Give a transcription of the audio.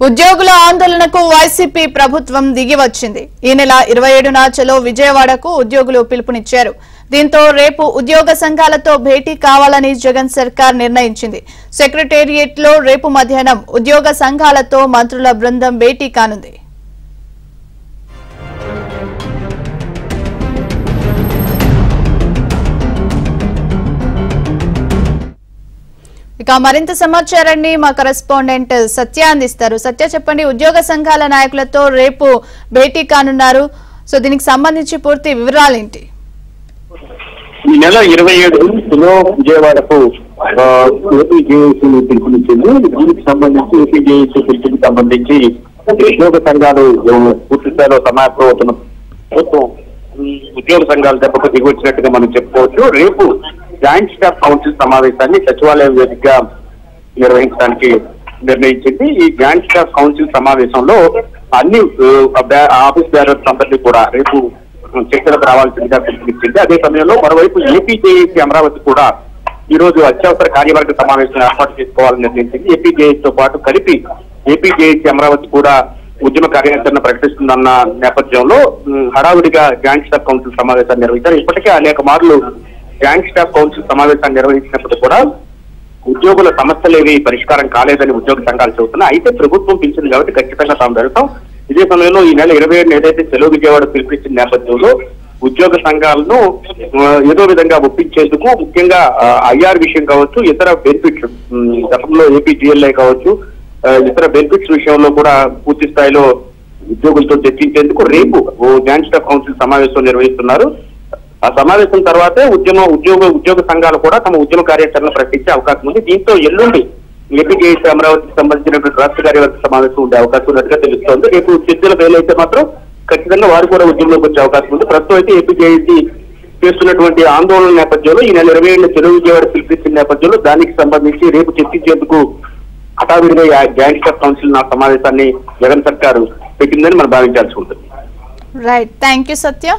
ఉద్యోగుల ఆందోళనకు వైసీపీ ప్రభుత్వం దిగి వచ్చింది. ఈ నెల 27న చలో విజయవాడకు ఉద్యోగులు పిలుపునిచ్చారు. దీంతో రేపు ఉద్యోగ సంఘాలతో భేటీ కావాలని జగన్ సర్కార్ నిర్ణయించింది. సెక్రటేరియట్ లో రేపు మధ్యాహ్నం ఉద్యోగ సంఘాలతో మంత్రుల బృందం భేటీ కానుంది. ఇక మరింత సమాచారాన్ని మా కరెస్పాండెంట్ సత్య అందిస్తారు. సత్య, చెప్పండి, ఉద్యోగ సంఘాల నాయకులతో రేపు భేటీ కానున్నారు. సో దీనికి సంబంధించి పూర్తి వివరాలేంటి? ఈ నెల 27 విజయవాడకు ఏపీజేఏసీ పిలుపునిచ్చింది. దీనికి సంబంధించి ఏపీజేఏసీ పిలుపుకి సంబంధించి ఉద్యోగ సంఘాలు పూర్తి స్థాయిలో సమాయత్తమవుతున్న ప్రభుత్వం ఉద్యోగ సంఘాలు దెబ్బకు దిగొచ్చినట్టుగా మనం చెప్పుకోవచ్చు. రేపు జాయింట్ స్టాఫ్ కౌన్సిల్ సమావేశాన్ని సచివాలయం వేదికగా నిర్వహించడానికి నిర్ణయించింది. ఈ జాయింట్ స్టాఫ్ కౌన్సిల్ సమావేశంలో అన్ని ఆఫీస్ బేరర్స్ అందరినీ కూడా రేపు చర్చలకు రావాల్సిందిగా పిలుపునిచ్చింది. అదే సమయంలో మరోవైపు ఏపీజేఏసీ అమరావతి కూడా ఈ రోజు అత్యవసర కార్యవర్గ సమావేశం ఏర్పాటు చేసుకోవాలని నిర్ణయించింది. ఏపీజేఏసీతో పాటు కలిపి ఏపీజేఏసీ అమరావతి కూడా ఉద్యమ కార్యాచరణ ప్రకటిస్తుందన్న నేపథ్యంలో హడావుడిగా జాయింట్ స్టాఫ్ కౌన్సిల్ సమావేశాన్ని నిర్వహించారు. ఇప్పటికే అనేక మార్లు జాయింట్ స్టాఫ్ కౌన్సిల్ సమావేశాన్ని నిర్వహించినప్పుడు కూడా ఉద్యోగుల సమస్యలేవి పరిష్కారం కాలేదని ఉద్యోగ సంఘాలు చెబుతున్నాయి. అయితే ప్రభుత్వం పిలిచింది కాబట్టి ఖచ్చితంగా తాము వెళ్తాం. ఇదే సమయంలో ఈ నెల 27 ఏదైతే చెలో విజయవాడ పిలిపించిన నేపథ్యంలో ఉద్యోగ సంఘాలను ఏదో విధంగా ఒప్పించేందుకు ముఖ్యంగా ఐఆర్ విషయం కావచ్చు, ఇతర బెనిఫిట్స్ గతంలో ఏపీజీఎల్ఐ కావచ్చు, ఇతర బెనిఫిట్స్ విషయంలో కూడా పూర్తి స్థాయిలో ఉద్యోగులతో చర్చించేందుకు రేపు జాయింట్ స్టాఫ్ కౌన్సిల్ సమావేశం నిర్వహిస్తున్నారు. ఆ సమావేశం తర్వాతే ఉద్యోగ సంఘాలు కూడా తమ ఉద్యమ కార్యాచరణ ప్రకటించే అవకాశం ఉంది. దీంతో ఎల్లుండి ఏపీజేఏసీ అమరావతికి సంబంధించినటువంటి రాష్ట్ర కార్యవర్గ సమావేశం ఉండే అవకాశం ఉన్నట్టుగా తెలుస్తోంది. రేపు చర్చల వేలైతే మాత్రం ఖచ్చితంగా వారు కూడా ఉద్యమంలోకి వచ్చే అవకాశం ఉంది. ప్రస్తుతం అయితే ఏపీజేఏసీ చేస్తున్నటువంటి ఆందోళన నేపథ్యంలో ఈ నెల 27 చెరువు విజయవాడ పిలిపించిన నేపథ్యంలో దానికి సంబంధించి రేపు చర్చించేందుకు హఠావిడిగా జాయింట్ స్టాఫ్ కౌన్సిల్ సమావేశాన్ని జగన్ సర్కారు పెట్టిందని మనం భావించాల్సి ఉంటుంది. Right, thank you Satya.